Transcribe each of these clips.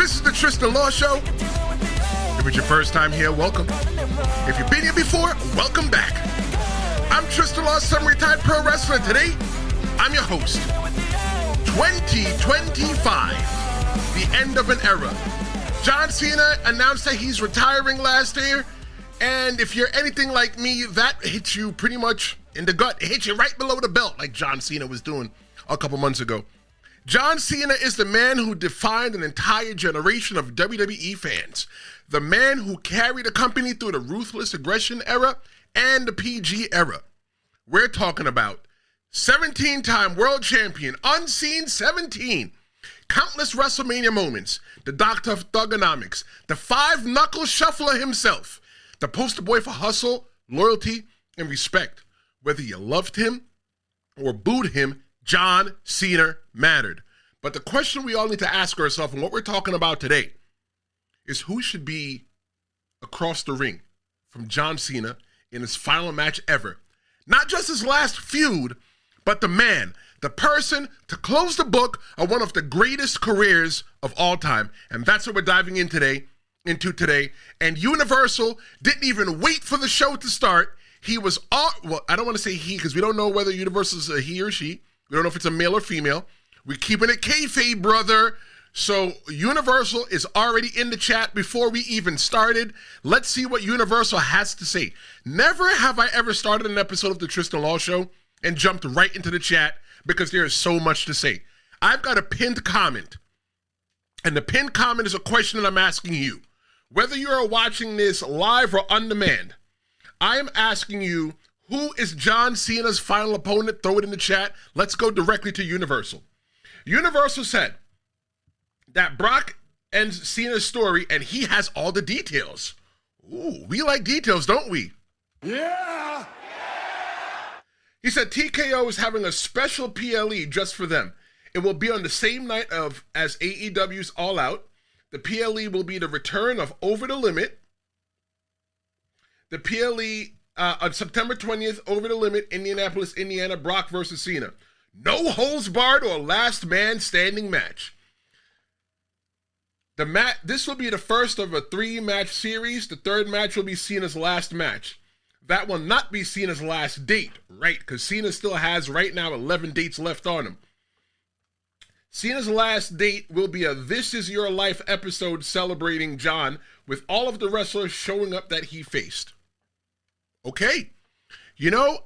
This is the Tristan Law Show. If it's your first time here, welcome. If you've been here before, welcome back. I'm Tristan Law, semi-retired pro wrestler. Today, I'm your host. 2025, the end of an era. John Cena announced that he's retiring last year, and if you're anything like me, that hits you pretty much in the gut. It hits you right below the belt, like John Cena was doing a couple months ago. John Cena is the man who defined an entire generation of WWE fans. The man who carried the company through the ruthless aggression era and the PG era. We're talking about 17-time world champion, unseen 17, countless WrestleMania moments, the Doctor of Thugonomics, the five-knuckle shuffler himself, the poster boy for hustle, loyalty, and respect. Whether you loved him or booed him, John Cena mattered. But the question we all need to ask ourselves, and what we're talking about today, is who should be across the ring from John Cena in his final match ever. Not just his last feud, but the man, the person to close the book of one of the greatest careers of all time. And that's what we're diving in into today. And Universal didn't even wait for the show to start. He was, well, I don't want to say he, because we don't know whether Universal is a he or she. We don't know if it's a male or female. We're keeping it kayfabe, brother. So Universal is already in the chat before we even started. Let's see what Universal has to say. Never have I ever started an episode of the Tristan Law Show and jumped right into the chat because there is so much to say. I've got a pinned comment, and the pinned comment is a question that I'm asking you. Whether you are watching this live or on demand, I am asking you, who is John Cena's final opponent? Throw it in the chat. Let's go directly to Universal. Universal said that Brock ends Cena's story and he has all the details. Ooh, we like details, don't we? Yeah! He said TKO is having a special PLE just for them. It will be on the same night as AEW's All Out. The PLE will be the return of Over the Limit. The PLE on September 20th, Over the Limit, Indianapolis, Indiana, Brock versus Cena. No holds barred or last man standing match. This will be the first of a 3-match series. The third match will be Cena's last match. That will not be Cena's last date, right? Because Cena still has right now 11 dates left on him. Cena's last date will be a This Is Your Life episode celebrating John with all of the wrestlers showing up that he faced. Okay. You know,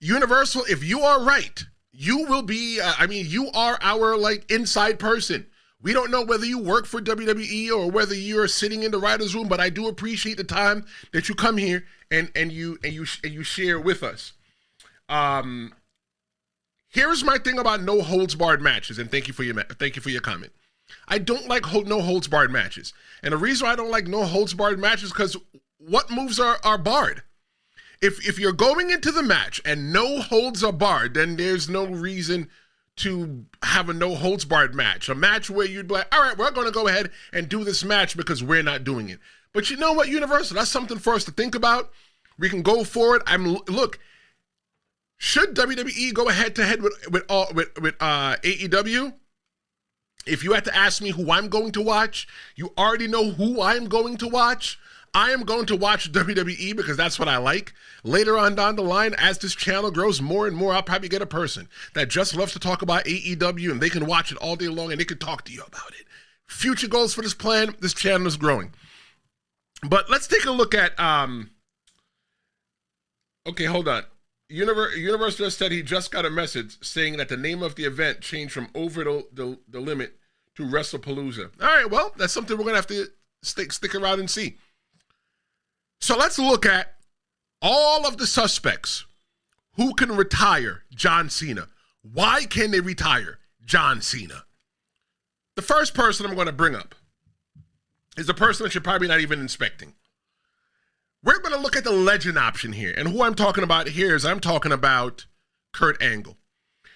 Universal, if you are right, you will be, you are our, inside person. We don't know whether you work for WWE or whether you're sitting in the writer's room, but I do appreciate the time that you come here and you share with us. Here's my thing about no holds barred matches, and thank you for your comment. I don't like no holds barred matches, and the reason why I don't like no holds barred matches is because what moves are barred. If you're going into the match and no holds are barred, then there's no reason to have a no holds barred match. A match where you'd be like, all right, we're going to go ahead and do this match because we're not doing it. But you know what, Universal? That's something for us to think about. We can go forward. Look, should WWE go head to head with AEW? If you had to ask me who I'm going to watch, you already know who I'm going to watch. I am going to watch WWE because that's what I like. Later on down the line, as this channel grows more and more, I'll probably get a person that just loves to talk about AEW and they can watch it all day long and they can talk to you about it. Future goals for this plan, this channel is growing. But let's take a look at, okay, hold on. Universe just said he just got a message saying that the name of the event changed from Over the Limit to WrestlePalooza. All right, well, that's something we're going to have to stick around and see. So let's look at all of the suspects who can retire John Cena. Why can they retire John Cena? The first person I'm going to bring up is the person that you're probably not even expecting. We're going to look at the legend option here. And who I'm talking about here is I'm talking about Kurt Angle.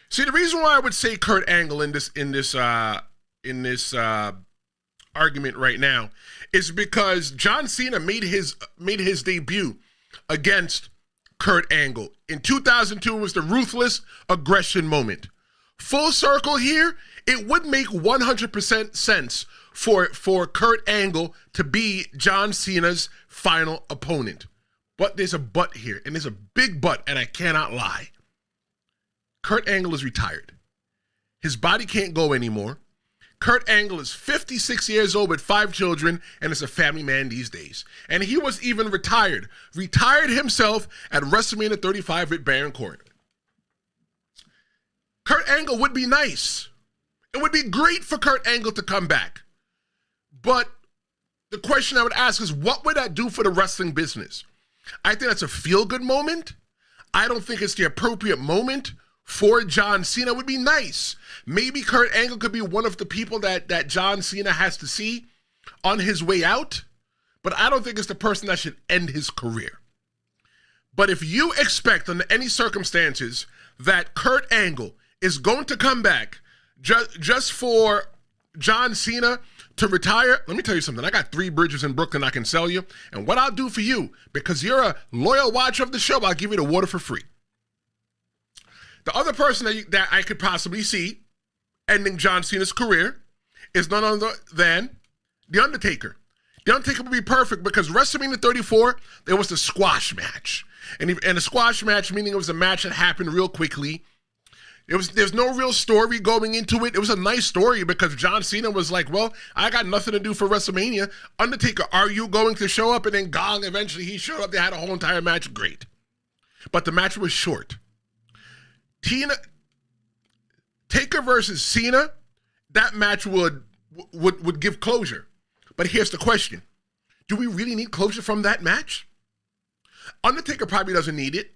See, the reason why I would say Kurt Angle in this argument right now is because John Cena made his debut against Kurt Angle. In 2002 was the ruthless aggression moment. Full circle here, It would make 100% sense for Kurt Angle to be John Cena's final opponent. But there's a but here, and there's a big but, and I cannot lie. Kurt Angle is retired. His body can't go anymore. Kurt Angle is 56 years old with 5 children and is a family man these days. And he was even retired himself at WrestleMania 35 with Baron Corbin. Kurt Angle would be nice. It would be great for Kurt Angle to come back. But the question I would ask is, what would that do for the wrestling business? I think that's a feel-good moment. I don't think it's the appropriate moment for John Cena. It would be nice. Maybe Kurt Angle could be one of the people that John Cena has to see on his way out, but I don't think it's the person that should end his career. But if you expect under any circumstances that Kurt Angle is going to come back just for John Cena to retire, let me tell you something. I got 3 bridges in Brooklyn I can sell you, and what I'll do for you, because you're a loyal watcher of the show, I'll give you the water for free. The other person that I could possibly see ending John Cena's career is none other than The Undertaker. The Undertaker would be perfect because WrestleMania 34, there was the squash match. And a squash match, meaning it was a match that happened real quickly. There's no real story going into it. It was a nice story because John Cena was like, well, I got nothing to do for WrestleMania. Undertaker, are you going to show up? And then gong, eventually he showed up. They had a whole entire match. Great. But the match was short. Taker versus Cena, that match would give closure. But here's the question. Do we really need closure from that match? Undertaker probably doesn't need it.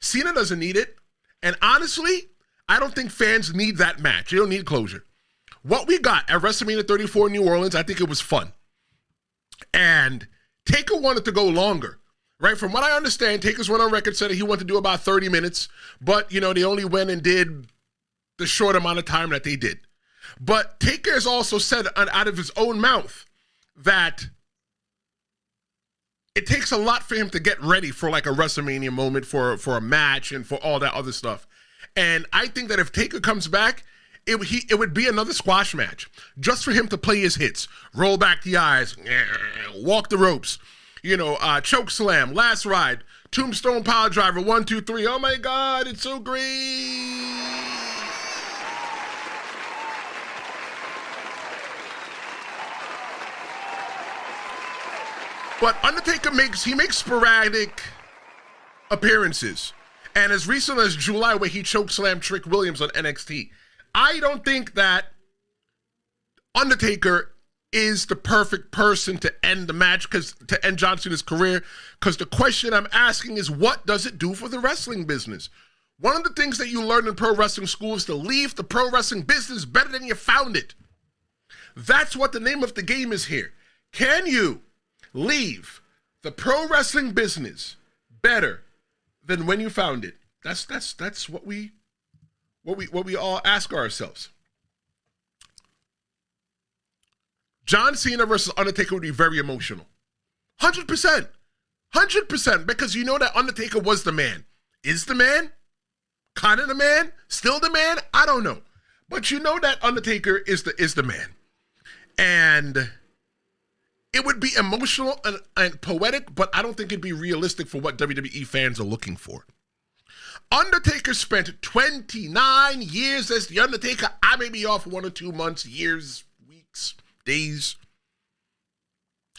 Cena doesn't need it. And honestly, I don't think fans need that match. They don't need closure. What we got at WrestleMania 34 in New Orleans, I think it was fun. And Taker wanted to go longer. Right, from what I understand, Taker's went on record, said that he wanted to do about 30 minutes, but, they only went and did the short amount of time that they did. But Taker has also said out of his own mouth that it takes a lot for him to get ready for like a WrestleMania moment, for a match, and for all that other stuff. And I think that if Taker comes back, it would be another squash match, just for him to play his hits, roll back the eyes, walk the ropes. Choke slam, last ride, tombstone pile driver, 1, 2, 3. Oh my God, it's so great. But Undertaker makes sporadic appearances. And as recent as July, where he choke slammed Trick Williams on NXT. I don't think that Undertaker is the perfect person to end the match, to end John Cena's career, because the question I'm asking is, what does it do for the wrestling business? One of the things that you learn in pro wrestling school is to leave the pro wrestling business better than you found it. That's what the name of the game is here. Can you leave the pro wrestling business better than when you found it? That's what we all ask ourselves. John Cena versus Undertaker would be very emotional. 100%. 100%. Because that Undertaker was the man. Is the man? Kind of the man? Still the man? I don't know. But that Undertaker is the man. And it would be emotional and poetic, but I don't think it'd be realistic for what WWE fans are looking for. Undertaker spent 29 years as The Undertaker. I may be off 1 or 2 months, years, weeks, days.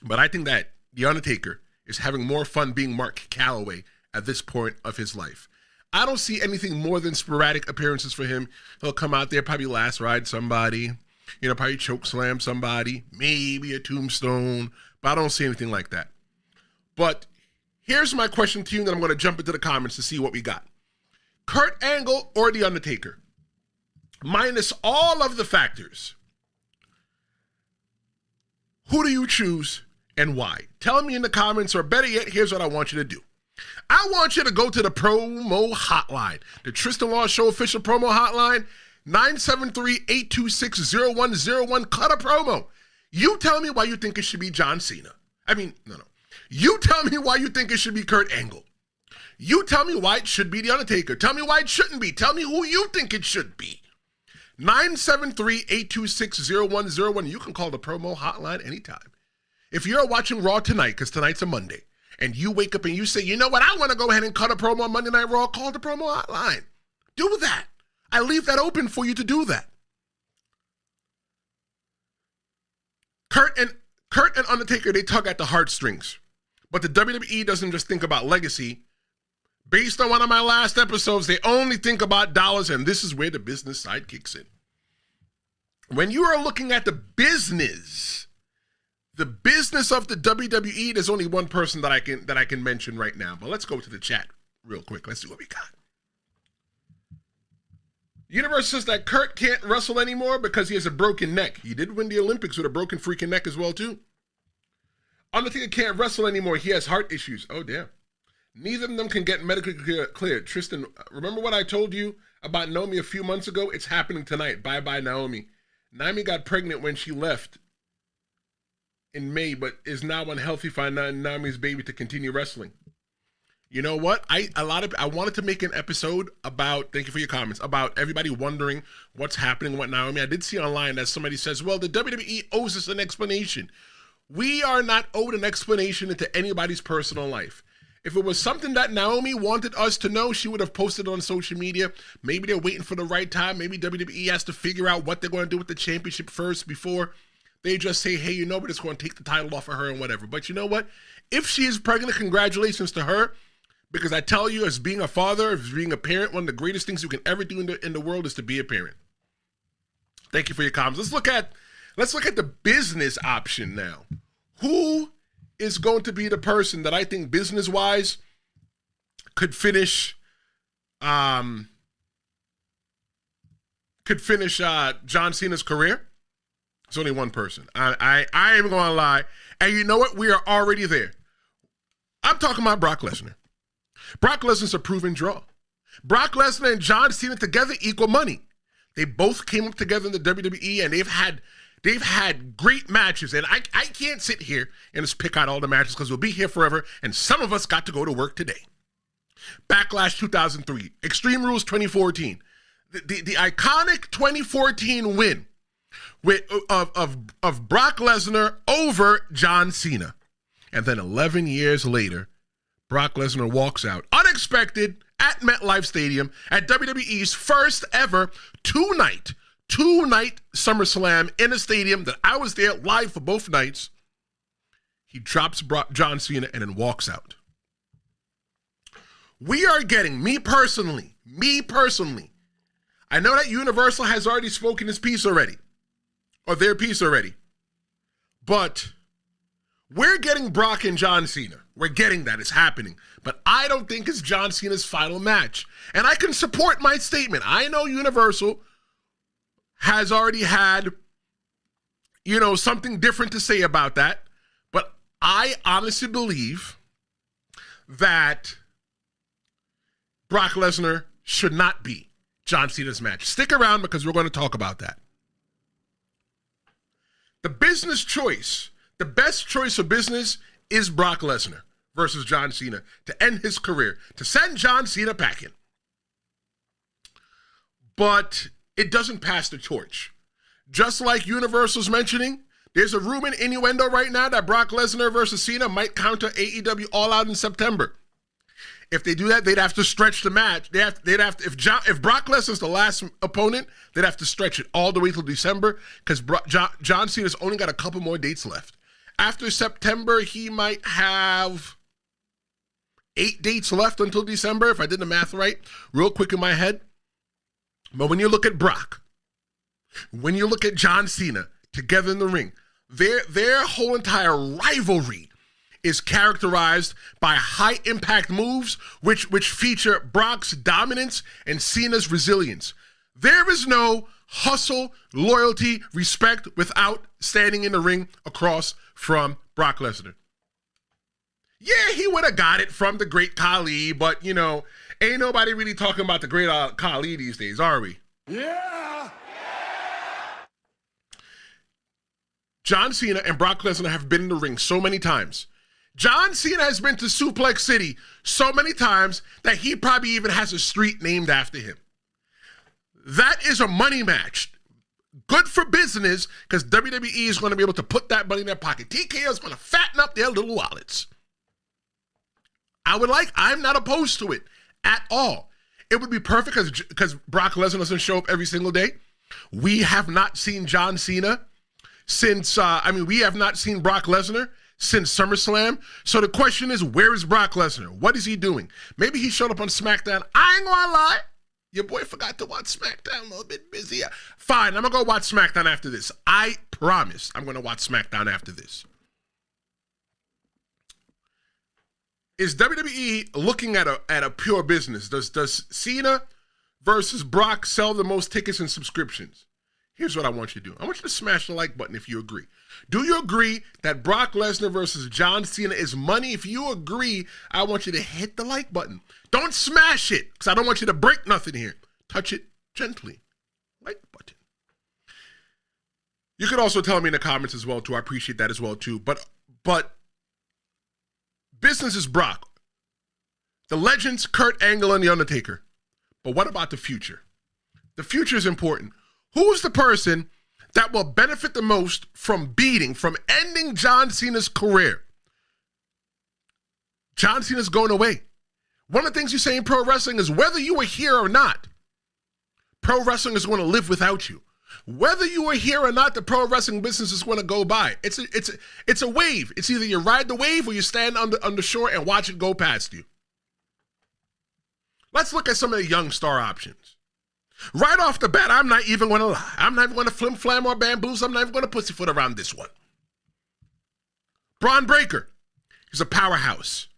But I think that The Undertaker is having more fun being Mark Calloway at this point of his life. I don't see anything more than sporadic appearances for him. He'll come out there, probably last ride somebody, probably choke slam somebody, maybe a tombstone, but I don't see anything like that. But here's my question to you, and then I'm going to jump into the comments to see what we got. Kurt Angle or The Undertaker? Minus all of the factors, who do you choose and why? Tell me in the comments, or better yet, here's what I want you to do. I want you to go to the Promo Hotline, the Tristan Law Show official Promo Hotline, 973-826-0101. Cut a promo. You tell me why you think it should be John Cena. No. You tell me why you think it should be Kurt Angle. You tell me why it should be The Undertaker. Tell me why it shouldn't be. Tell me who you think it should be. 973-826-0101. You can call the promo hotline anytime. If you're watching Raw tonight, because tonight's a Monday, and you wake up and you say, you know what, I want to go ahead and cut a promo on Monday Night Raw, call the promo hotline. Do that. I leave that open for you to do that. Kurt and Undertaker, they tug at the heartstrings. But the WWE doesn't just think about legacy. Based on one of my last episodes, they only think about dollars, and this is where the business side kicks in. When you are looking at the business of the WWE, there's only one person that I can mention right now. But let's go to the chat real quick. Let's see what we got. Universe says that Kurt can't wrestle anymore because he has a broken neck. He did win the Olympics with a broken freaking neck as well, too. Undertaker can't wrestle anymore. He has heart issues. Oh, damn. Neither of them can get medically cleared. Tristan, remember what I told you about Naomi a few months ago? It's happening tonight. Bye-bye, Naomi. Naomi got pregnant when she left in May, but is now unhealthy for Naomi's baby to continue wrestling. You know what? I wanted to make an episode about, thank you for your comments, about everybody wondering what's happening with Naomi. I did see online that somebody says, well, the WWE owes us an explanation. We are not owed an explanation into anybody's personal life. If it was something that Naomi wanted us to know, she would have posted it on social media. Maybe they're waiting for the right time. Maybe WWE has to figure out what they're going to do with the championship first before they just say, hey, you know, we're just going to take the title off of her and whatever. But you know what? If she is pregnant, congratulations to her. Because I tell you, as being a father, as being a parent, one of the greatest things you can ever do in the world is to be a parent. Thank you for your comments. Let's look at the business option now. Who is going to be the person that I think business-wise could finish John Cena's career? There's only one person. I ain't gonna lie. And you know what? We are already there. I'm talking about Brock Lesnar. Brock Lesnar's a proven draw. Brock Lesnar and John Cena together equal money. They both came up together in the WWE, and they've had great matches. And I can't sit here and just pick out all the matches because we'll be here forever, and some of us got to go to work today. Backlash 2003, Extreme Rules 2014, the iconic 2014 win of Brock Lesnar over John Cena. And then 11 years later, Brock Lesnar walks out, unexpected, at MetLife Stadium at WWE's first ever two-night SummerSlam in a stadium that I was there live for both nights. He drops John Cena and then walks out. We are getting, me personally, I know that Universal has already spoken his piece already, or their piece already, but we're getting Brock and John Cena. We're getting that. It's happening. But I don't think it's John Cena's final match. And I can support my statement. I know Universal has already had, something different to say about that. But I honestly believe that Brock Lesnar should not be John Cena's match. Stick around because we're going to talk about that. The business choice, the best choice of business is Brock Lesnar versus John Cena to end his career, to send John Cena packing. But it doesn't pass the torch. Just like Universal's mentioning, there's a rumor and innuendo right now that Brock Lesnar versus Cena might counter AEW All Out in September. If they do that, they'd have to stretch the match. If Brock Lesnar's the last opponent, they'd have to stretch it all the way till December because John Cena's only got a couple more dates left. After September, he might have 8 dates left until December, if I did the math right, real quick in my head. But when you look at Brock, when you look at John Cena together in the ring, their whole entire rivalry is characterized by high-impact moves, which feature Brock's dominance and Cena's resilience. There is no hustle, loyalty, respect without standing in the ring across from Brock Lesnar. Yeah, he would have got it from the great Khali, but, ain't nobody really talking about the great Khali these days, are we? Yeah! John Cena and Brock Lesnar have been in the ring so many times. John Cena has been to Suplex City so many times that he probably even has a street named after him. That is a money match. Good for business because WWE is going to be able to put that money in their pocket. TKO is going to fatten up their little wallets. I'm not opposed to it at all. It would be perfect because Brock Lesnar doesn't show up every single day. We have not seen John Cena since, we have not seen Brock Lesnar since SummerSlam. So the question is, where is Brock Lesnar? What is he doing? Maybe he showed up on SmackDown. I ain't gonna lie. Your boy forgot to watch SmackDown, a little bit busy. Fine, I'm going to go watch SmackDown after this. I promise I'm going to watch SmackDown after this. Is WWE looking at a pure business? Does Cena versus Brock sell the most tickets and subscriptions? Here's what I want you to do. I want you to smash the like button if you agree. Do you agree that Brock Lesnar versus John Cena is money? If you agree, I want you to hit the like button. Don't smash it, because I don't want you to break nothing here. Touch it gently. Like button. You could also tell me in the comments as well, too. I appreciate that as well, too. But business is Brock. The legends, Kurt Angle and The Undertaker. But what about the future? The future is important. Who is the person that will benefit the most from ending John Cena's career? John Cena's going away. One of the things you say in pro wrestling is whether you are here or not, pro wrestling is going to live without you. Whether you are here or not, the pro wrestling business is going to go by. It's a wave. It's either you ride the wave or you stand on the shore and watch it go past you. Let's look at some of the young star options. Right off the bat, I'm not even going to lie. I'm not even going to flim-flam or bamboozle. I'm not even going to pussyfoot around this one. Bron Breakker. He's a powerhouse.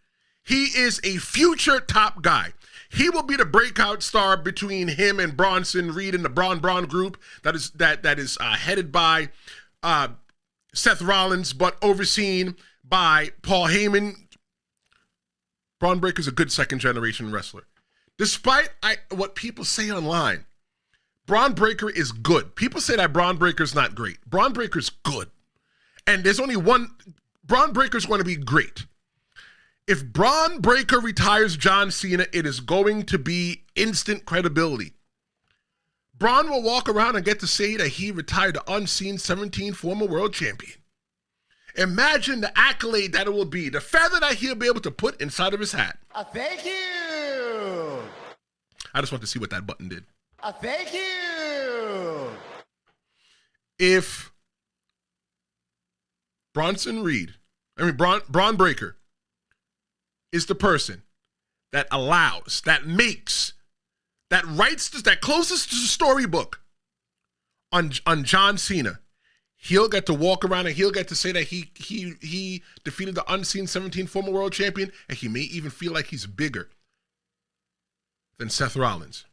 He is a future top guy. He will be the breakout star between him and Bronson Reed and the Bron group that is headed by Seth Rollins, but overseen by Paul Heyman. Bron Breakker is a good second-generation wrestler. Despite what people say online, Bron Breakker is good. People say that Bron Breakker's not great. Bron Breakker's good. And there's only one. Bron Breakker's going to be great. If Bron Breakker retires John Cena, it is going to be instant credibility. Bron will walk around and get to say that he retired the unseen 17 former world champion. Imagine the accolade that it will be, the feather that he'll be able to put inside of his hat. Thank you. I just want to see what that button did. Thank you. If Bron Breakker is the person that allows, that makes, that writes, that closest to the storybook on John Cena, he'll get to walk around and he'll get to say that he defeated the unseen 17 former world champion, and he may even feel like he's bigger than Seth Rollins,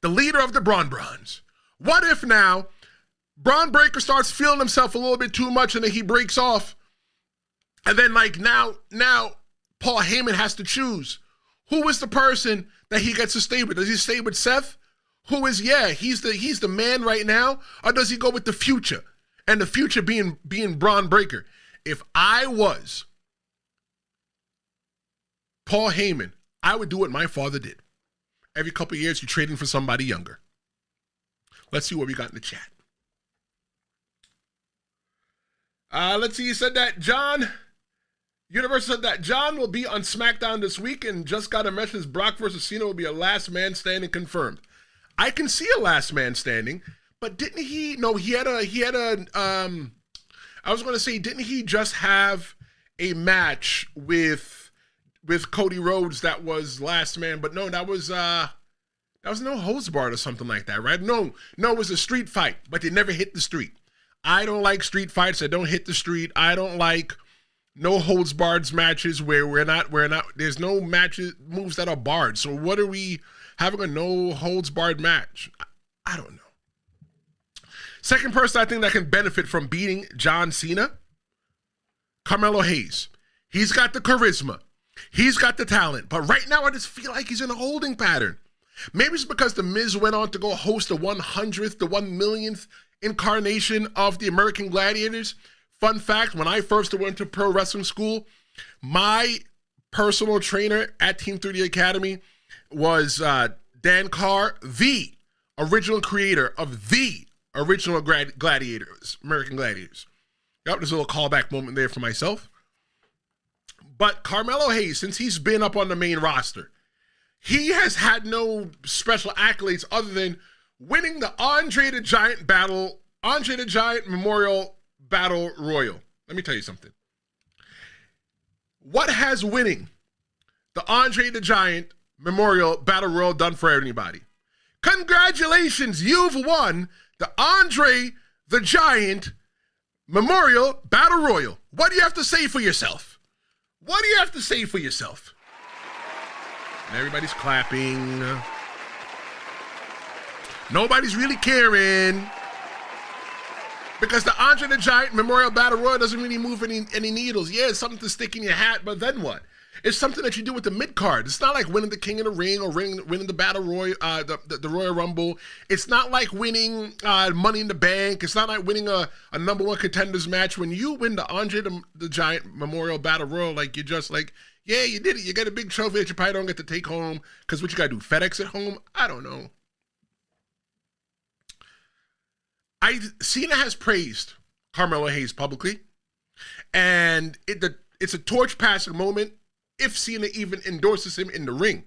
the leader of the Brons. What if now Bron Breakker starts feeling himself a little bit too much and then he breaks off, and then now Paul Heyman has to choose. Who is the person that he gets to stay with? Does he stay with Seth? He's the man right now, or does he go with the future? And the future being Bron Breakker. If I was Paul Heyman, I would do what my father did. Every couple of years, you're trading for somebody younger. Let's see what we got in the chat. Let's see, you said that Universe said that John will be on SmackDown this week and just got a message Brock versus Cena will be a last man standing confirmed. I can see a last man standing, but didn't he? No, didn't he just have a match with Cody Rhodes that was last man? But no, that was no holds barred or something like that, right? No, it was a street fight, but they never hit the street. I don't like street fights that don't hit the street. I don't like no holds barred matches where we're not, there's no moves that are barred. So what are we having a no holds barred match? I don't know. Second person I think that can benefit from beating John Cena, Carmelo Hayes. He's got the charisma. He's got the talent. But right now I just feel like he's in a holding pattern. Maybe it's because The Miz went on to go host the 100th, the 1 millionth incarnation of the American Gladiators. Fun fact, when I first went to pro wrestling school, my personal trainer at Team 30 Academy was Dan Carr, the original creator of the original gladiators, American Gladiators. Yep, there's a little callback moment there for myself. But Carmelo Hayes, since he's been up on the main roster, he has had no special accolades other than winning the Andre the Giant Memorial Battle Royal. Let me tell you something. What has winning the Andre the Giant Memorial Battle Royal done for anybody? Congratulations, you've won the Andre the Giant Memorial Battle Royal. What do you have to say for yourself? What do you have to say for yourself? And everybody's clapping. Nobody's really caring. Because the Andre the Giant Memorial Battle Royal doesn't really move any needles. Yeah, it's something to stick in your hat, but then what? It's something that you do with the mid-card. It's not like winning the King of the Ring or winning the Battle Royal, the Royal Rumble. It's not like winning Money in the Bank. It's not like winning a number one contenders match. When you win the Andre the Giant Memorial Battle Royal, like you're just like, yeah, you did it. You get a big trophy that you probably don't get to take home because what you got to do, FedEx at home? I don't know. Cena has praised Carmelo Hayes publicly, and it's a torch passing moment if Cena even endorses him in the ring.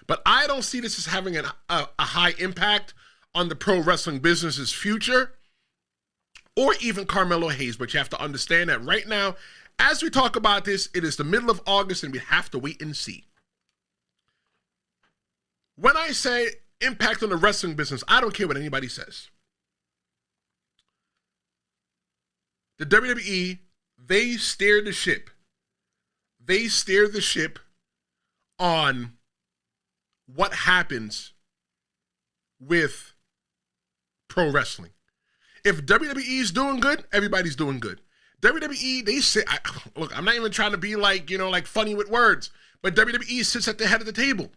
But I don't see this as having a high impact on the pro wrestling business's future or even Carmelo Hayes. But you have to understand that right now, as we talk about this, it is the middle of August and we have to wait and see. When I say impact on the wrestling business, I don't care what anybody says. The WWE, they steer the ship. They steer the ship on what happens with pro wrestling. If WWE is doing good, everybody's doing good. WWE, they say, look, I'm not even trying to be like, like funny with words, but WWE sits at the head of the table.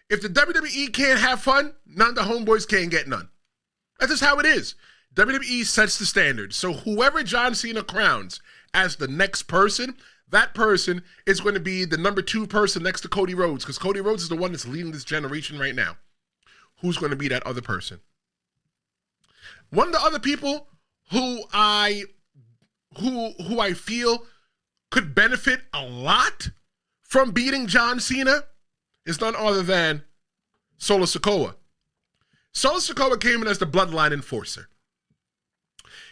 If the WWE can't have fun, none of the homeboys can't get none. That's just how it is. WWE sets the standard. So whoever John Cena crowns as the next person, that person is going to be the number 2 person next to Cody Rhodes, because Cody Rhodes is the one that's leading this generation right now. Who's going to be that other person? One of the other people who I feel could benefit a lot from beating John Cena is none other than Solo Sikoa. Solo Sikoa came in as the bloodline enforcer.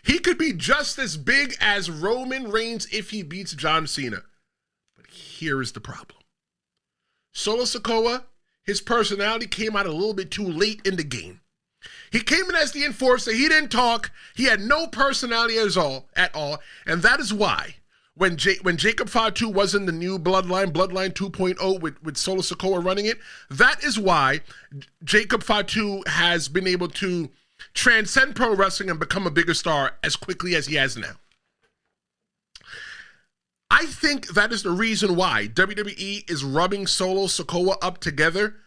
He could be just as big as Roman Reigns if he beats John Cena. But here is the problem. Solo Sikoa, his personality came out a little bit too late in the game. He came in as the enforcer. He didn't talk. He had no personality at all. And that is why when Jacob Fatu was in the new Bloodline 2.0 with Solo Sikoa running it, that is why Jacob Fatu has been able to transcend pro wrestling and become a bigger star as quickly as he has now. I think that is the reason why WWE is rubbing Solo Sikoa up together.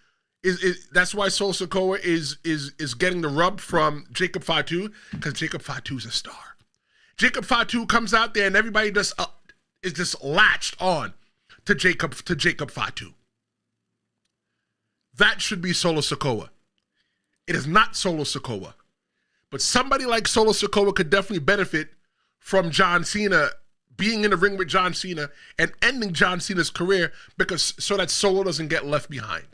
That's why Solo Sikoa is getting the rub from Jacob Fatu, because Jacob Fatu is a star. Jacob Fatu comes out there and everybody is just latched on to Jacob Fatu. That should be Solo Sikoa. It is not Solo Sikoa. But somebody like Solo Sikoa could definitely benefit from John Cena being in the ring with John Cena and ending John Cena's career, so that Solo doesn't get left behind.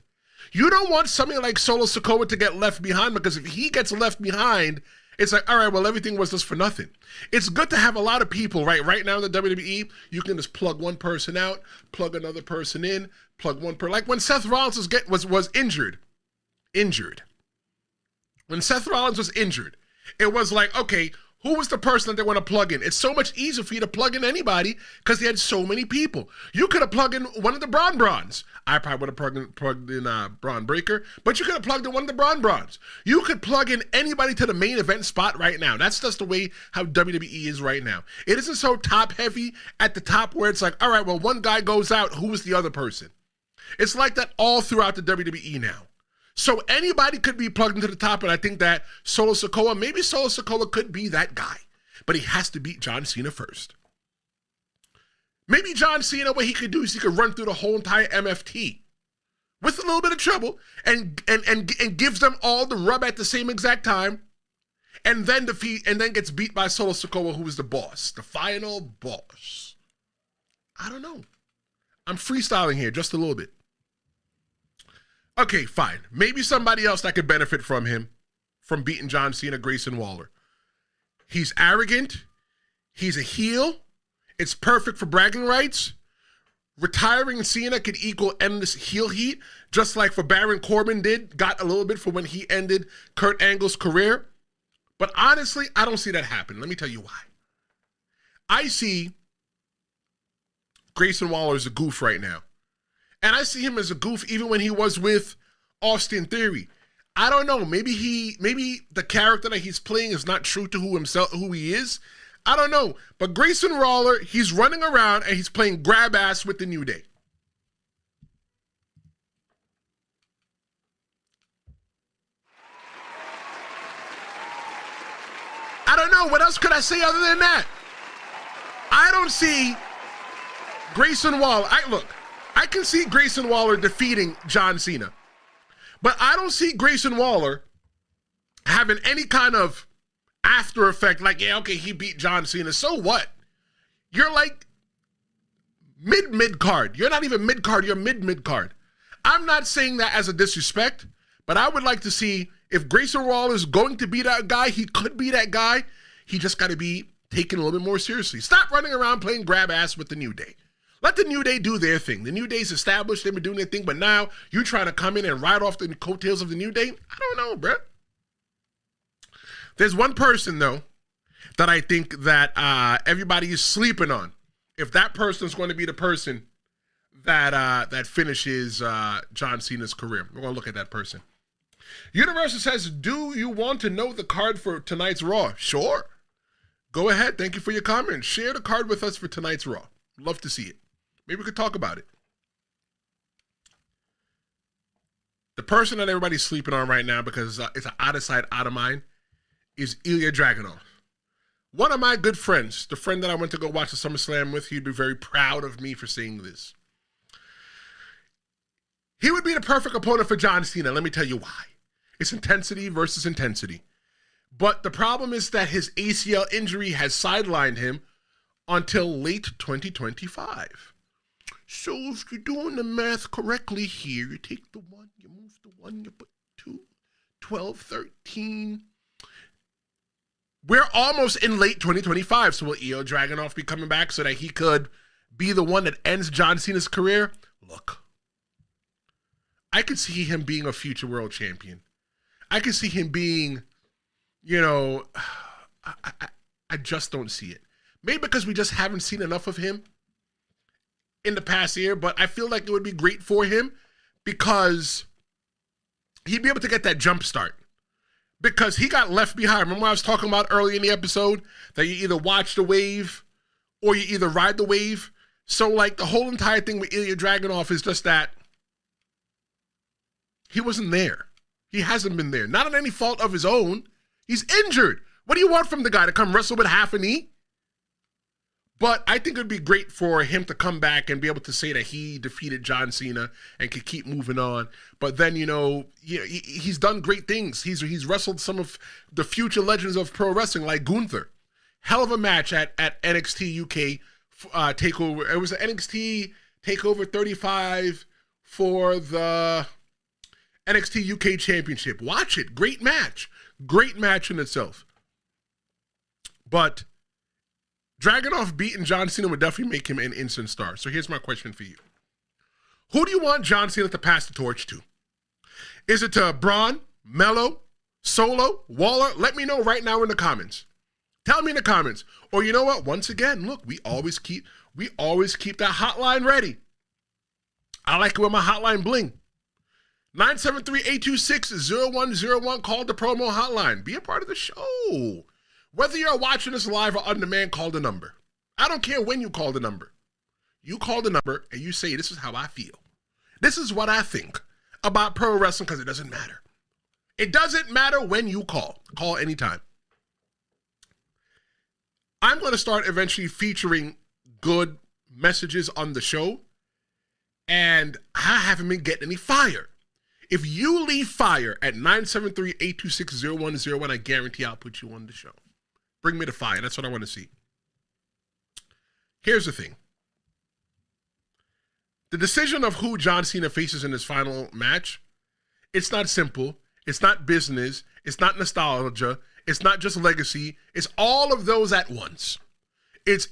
You don't want somebody like Solo Sikoa to get left behind, because if he gets left behind, it's like, all right, well, everything was just for nothing. It's good to have a lot of people, right? Right now in the WWE, you can just plug one person out, plug another person in, plug one person. Like when Seth Rollins was injured. When Seth Rollins was injured, it was like, okay, who was the person that they want to plug in? It's so much easier for you to plug in anybody because they had so many people. You could have plugged in one of the Brons. I probably would have plugged in Bron Breakker, but you could have plugged in one of the Brons. You could plug in anybody to the main event spot right now. That's just the way how WWE is right now. It isn't so top heavy at the top where it's like, all right, well, one guy goes out, who is the other person? It's like that all throughout the WWE now. So anybody could be plugged into the top, and I think that Solo Sikoa could be that guy. But he has to beat John Cena first. Maybe John Cena, what he could do is he could run through the whole entire MFT with a little bit of trouble and gives them all the rub at the same exact time, and then gets beat by Solo Sikoa, who is the boss, the final boss. I don't know. I'm freestyling here just a little bit. Okay, fine. Maybe somebody else that could benefit from him, from beating John Cena, Grayson Waller. He's arrogant. He's a heel. It's perfect for bragging rights. Retiring Cena could equal endless heel heat, just like for Baron Corbin got a little bit for when he ended Kurt Angle's career. But honestly, I don't see that happen. Let me tell you why. I see Grayson Waller as a goof right now. And I see him as a goof even when he was with Austin Theory. I don't know. Maybe the character that he's playing is not true to who he is. I don't know. But Grayson Waller, he's running around and he's playing grab ass with the New Day. I don't know. What else could I say other than that? I don't see Grayson Waller. I can see Grayson Waller defeating John Cena. But I don't see Grayson Waller having any kind of after effect, like, yeah, okay, he beat John Cena. So what? You're like mid card. You're not even mid card. You're mid card. I'm not saying that as a disrespect, but I would like to see if Grayson Waller is going to be that guy. He could be that guy. He just got to be taken a little bit more seriously. Stop running around playing grab ass with the New Day. Let the New Day do their thing. The New Day's established. They've been doing their thing, but now you're trying to come in and ride off the coattails of the New Day? I don't know, bruh. There's one person, though, that I think that everybody is sleeping on. If that person's going to be the person that finishes John Cena's career. We're going to look at that person. Universal says, do you want to know the card for tonight's Raw? Sure. Go ahead. Thank you for your comment. Share the card with us for tonight's Raw. Love to see it. Maybe we could talk about it. The person that everybody's sleeping on right now, because it's an out of sight, out of mind, is Ilja Dragunov. One of my good friends, the friend that I went to go watch the SummerSlam with, he'd be very proud of me for saying this. He would be the perfect opponent for John Cena. Let me tell you why. It's intensity versus intensity. But the problem is that his ACL injury has sidelined him until late 2025. So if you're doing the math correctly here, you take the 1, you move the 1, you put 2, 12, 13. We're almost in late 2025. So will Ilja Dragunov be coming back so that he could be the one that ends John Cena's career? Look, I could see him being a future world champion. I could see him being, I just don't see it. Maybe because we just haven't seen enough of him in the past year, but I feel like it would be great for him because he'd be able to get that jump start. Because he got left behind. Remember I was talking about early in the episode that you either watch the wave or you either ride the wave? So like the whole entire thing with Ilja Dragunov is just that he wasn't there. He hasn't been there. Not on any fault of his own. He's injured. What do you want from the guy? To come wrestle with half a knee? But I think it would be great for him to come back and be able to say that he defeated John Cena and could keep moving on. But then, he's done great things. He's wrestled some of the future legends of pro wrestling like Gunther. Hell of a match at NXT UK TakeOver. It was an NXT TakeOver 35 for the NXT UK Championship. Watch it. Great match. Great match in itself. But Dragunov beating John Cena would definitely make him an instant star. So here's my question for you. Who do you want John Cena to pass the torch to? Is it to Bron, Melo, Solo, Waller? Let me know right now in the comments. Tell me in the comments. Or you know what? Once again, look, we always keep that hotline ready. I like it when my hotline bling. 973-826-0101. Call the promo hotline. Be a part of the show. Whether you're watching this live or on demand, call the number. I don't care when you call the number. You call the number and you say, this is how I feel. This is what I think about pro wrestling, because it doesn't matter. It doesn't matter when you call. Call anytime. I'm going to start eventually featuring good messages on the show. and I haven't been getting any fire. If you leave fire at 973-826-0101, I guarantee I'll put you on the show. Bring me the fire. That's what I want to see. Here's the thing. The decision of who John Cena faces in his final match, it's not simple. It's not business. It's not nostalgia. It's not just legacy. It's all of those at once. It's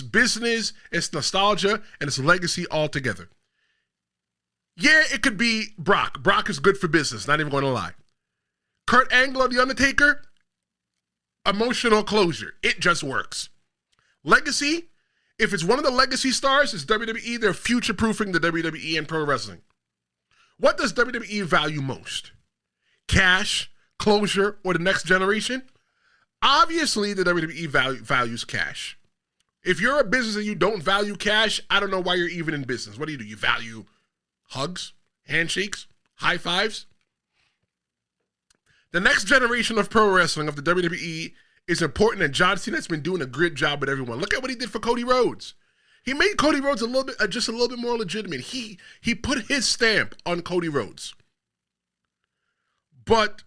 business, it's nostalgia, and it's legacy all together. Yeah, it could be Brock. Brock is good for business, not even going to lie. Kurt Angle and The Undertaker, emotional closure. It just works. Legacy, if it's one of the legacy stars, it's WWE. They're future-proofing the WWE and pro wrestling. What does WWE value most? Cash, closure, or the next generation? Obviously, the WWE values cash. If you're a business and you don't value cash, I don't know why you're even in business. What do? You value hugs, handshakes, high fives? The next generation of pro wrestling of the WWE is important, and John Cena's been doing a great job with everyone. Look at what he did for Cody Rhodes. He made Cody Rhodes just a little bit more legitimate. He put his stamp on Cody Rhodes. But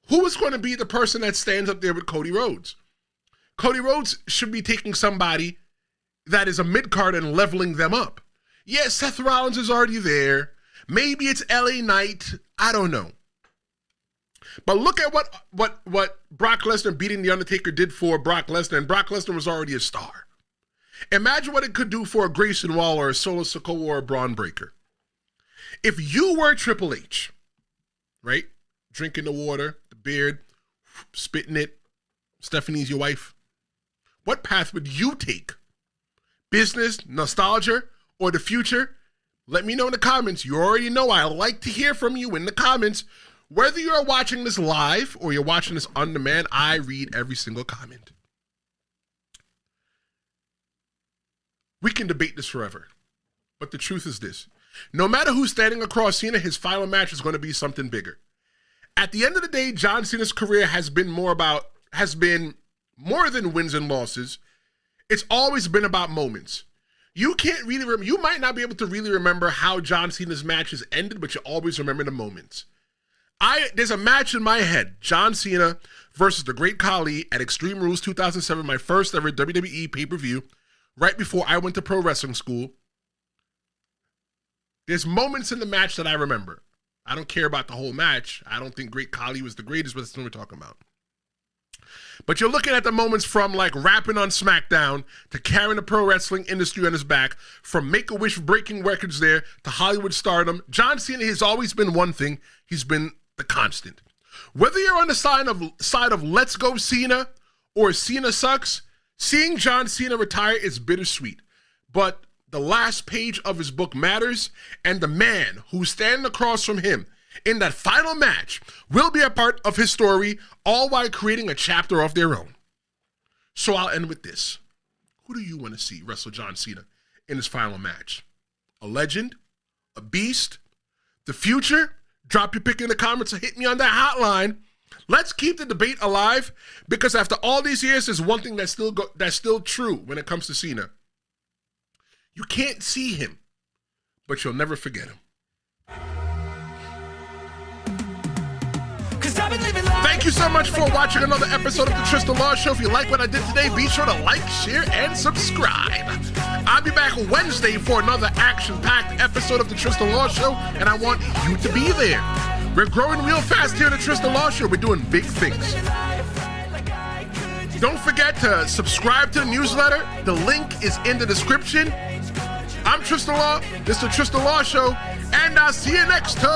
who is going to be the person that stands up there with Cody Rhodes? Cody Rhodes should be taking somebody that is a mid-card and leveling them up. Yes, Seth Rollins is already there. Maybe it's LA Knight. I don't know. But look at what Brock Lesnar beating The Undertaker did for Brock Lesnar, and Brock Lesnar was already a star. Imagine what it could do for a Grayson Waller, a Solo Sikoa, or a Bron Breakker. If you were Triple H, right? Drinking the water, the beard, spitting it, Stephanie's your wife. What path would you take? Business, nostalgia, or the future? Let me know in the comments. You already know I like to hear from you in the comments. Whether you're watching this live or you're watching this on demand, I read every single comment. We can debate this forever, but the truth is this. No matter who's standing across Cena, his final match is going to be something bigger. At the end of the day, John Cena's career has been more than wins and losses. It's always been about moments. You can't really remember, you might not be able to really remember how John Cena's matches ended, but you always remember the moments. There's a match in my head, John Cena versus the Great Khali at Extreme Rules 2007, my first ever WWE pay-per-view, right before I went to pro wrestling school. There's moments in the match that I remember. I don't care about the whole match. I don't think Great Khali was the greatest, but that's what we're talking about. But you're looking at the moments from like rapping on SmackDown to carrying the pro wrestling industry on his back, from Make-A-Wish breaking records there to Hollywood stardom. John Cena has always been one thing. He's been the constant. Whether you're on the side of Let's Go Cena or Cena Sucks, seeing John Cena retire is bittersweet. But the last page of his book matters, and the man who's standing across from him in that final match will be a part of his story, all while creating a chapter of their own. So I'll end with this. Who do you want to see wrestle John Cena in his final match? A legend? A beast? The future? Drop your pick in the comments or hit me on that hotline. Let's keep the debate alive, because after all these years, there's one thing that's still true when it comes to Cena. You can't see him, but you'll never forget him. Thank you so much for watching another episode of the Tristan Law Show. If you like what I did today, be sure to like, share, and subscribe. I'll be back Wednesday for another action-packed episode of the Tristan Law Show, and I want you to be there. We're growing real fast here at the Tristan Law Show. We're doing big things. Don't forget to subscribe to the newsletter. The link is in the description. I'm Tristan Law. This is the Tristan Law Show, and I'll see you next time.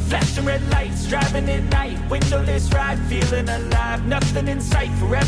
Flashing red lights, driving at night, windowless ride, feeling alive, nothing in sight forever.